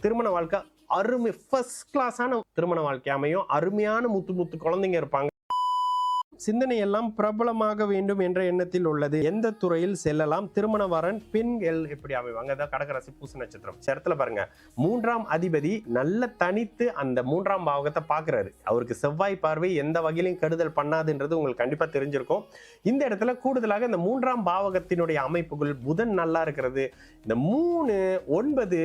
திருமண வாழ்க்கை அருமை ஃபர்ஸ்ட் கிளாஸான திருமண வாழ்க்கை அமையும். அருமையான முத்து முத்து குழந்தைங்க இருப்பாங்க. சிந்தனை எல்லாம் பிரபலமாக வேண்டும் என்ற எண்ணத்தில் உள்ளது. எந்த துறையில் செல்லலாம்? திருமண வரன் பெண்கள் எப்படி அமைவாங்க? அதான் கடகராசி பூச நட்சத்திரம் இடத்துல பாருங்க, 3ஆம் அதிபதி நல்ல தனித்து அந்த 3ஆம் பாவகத்தை பார்க்கிறாரு. அவருக்கு செவ்வாய் பார்வை எந்த வகையிலும் கெடுதல் பண்ணாதுன்றது உங்களுக்கு கண்டிப்பா தெரிஞ்சிருக்கும். இந்த இடத்துல கூடுதலாக இந்த 3ஆம் பாவகத்தினுடைய அமைப்புகள் புதன் நல்லா இருக்கிறது. இந்த 3, 9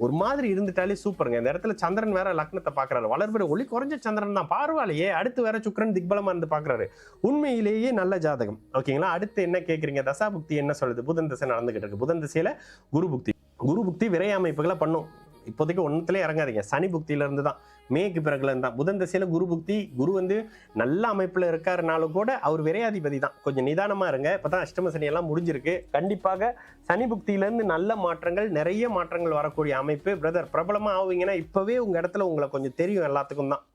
ஒரு மாதிரி இருந்துட்டாலே சூப்பருங்க. இந்த இடத்துல சந்திரன் வேற லக்னத்தை பாக்குறாரு. வளர்பிற ஒளி குறைஞ்ச சந்திரன் தான், பரவாயில்லையே. அடுத்து வேற சுக்கிரன் திக்பலமா இருந்து பாக்குறாரு. உண்மையிலேயே நல்ல ஜாதகம். ஓகேங்களா? அடுத்து என்ன கேக்குறீங்க? தசாபுக்தி என்ன சொல்லுது? புதன் திசை நடந்துகிட்டு இருக்கு. புதன் திசையில குரு புக்தி விரைய அமைப்புகளை பண்ணும். இப்போதைக்கு ஒன்னத்திலே இறங்காதீங்க. சனி புக்தியில இருந்து தான், மேற்கு பிறகுல இருந்தா. புதன் திசையில குரு புக்தி, குரு நல்ல அமைப்புல இருக்காருனாலும் கூட அவர் விரையாதிபதி தான். கொஞ்சம் நிதானமா இருங்க. இப்பதான் அஷ்டம சனி எல்லாம் முடிஞ்சிருக்கு. கண்டிப்பாக சனி புக்தியிலிருந்து நல்ல மாற்றங்கள், நிறைய மாற்றங்கள் வரக்கூடிய அமைப்பு. பிரதர் பிரபலமா ஆவீங்கன்னா இப்பவே உங்க இடத்துல உங்களை கொஞ்சம் தெரியும் எல்லாத்துக்கும் தான்.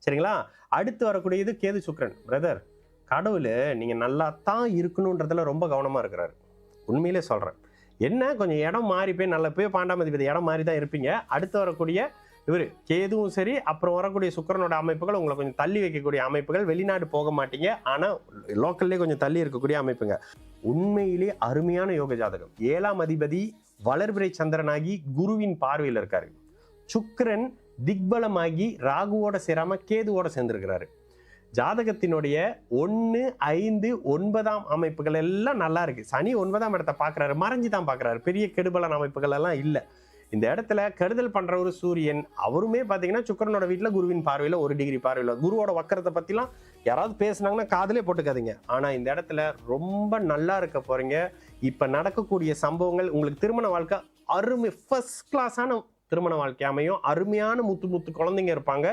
சரிங்களா? அடுத்து வரக்கூடியது கேது சுக்கிரன். பிரதர் கடவுள் நீங்க நல்லா தான் இருக்கணும்ன்றதுல ரொம்ப கவனமா இருக்கிறாரு. உண்மையிலே சொல்றேன். என்ன கொஞ்சம் இடம் மாறி போய் நல்ல போய் 12ஆம் அதிபதி இடம் மாறி தான் இருப்பீங்க. அடுத்து வரக்கூடிய இவர் கேதுவும் சரி, அப்புறம் வரக்கூடிய சுக்கிரனோட அமைப்புகள் உங்களை கொஞ்சம் தள்ளி வைக்கக்கூடிய அமைப்புகள். வெளிநாடு போக மாட்டீங்க, ஆனா லோக்கல்லே கொஞ்சம் தள்ளி இருக்கக்கூடிய அமைப்புங்க. உண்மையிலே அருமையான யோக ஜாதகம். 7ஆம் அதிபதி வளர்பிறை சந்திரனாகி குருவின் பார்வையில் இருக்காரு. சுக்கிரன் திக்பலமாகி ராகுவோட சேராம கேதுவோட சேர்ந்திருக்கிறாரு. ஜாதகத்தினுடைய 1, 5, 9ஆம் அமைப்புகள் எல்லாம் நல்லா இருக்கு. சனி 9ஆம் இடத்தை பாக்குறாரு, மறைஞ்சுதான் பாக்குறாரு. பெரிய கெடுபலன் அமைப்புகள் எல்லாம் இல்ல. இந்த இடத்துல கெடுதல் பண்ற ஒரு சூரியன், அவருமே பாத்தீங்கன்னா சுக்கிரனோட வீட்டுல குருவின் பார்வையில 1 டிகிரி பார்வையில. குருவோட வக்கரத்தை பத்திலாம் யாராவது பேசுனாங்கன்னா காதலே போட்டுக்காதீங்க. ஆனா இந்த இடத்துல ரொம்ப நல்லா இருக்க போறீங்க. இப்ப நடக்கக்கூடிய சம்பவங்கள் உங்களுக்கு திருமண வாழ்க்கை அருமை ஃபர்ஸ்ட் கிளாஸான திருமண வாழ்க்கை அமையும். அருமையான முத்து முத்து குழந்தைங்க இருப்பாங்க.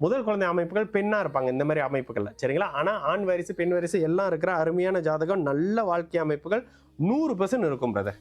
முதல் குழந்தை அமைப்புகள் பெண்ணா இருப்பாங்க இந்த மாதிரி அமைப்புகள்ல. சரிங்களா? ஆனா ஆண் வாரிசு பெண் வாரிசு எல்லாம் இருக்கிற அருமையான ஜாதகம், நல்ல வாழ்க்கை அமைப்புகள் 100% இருக்கும் பிரதர்.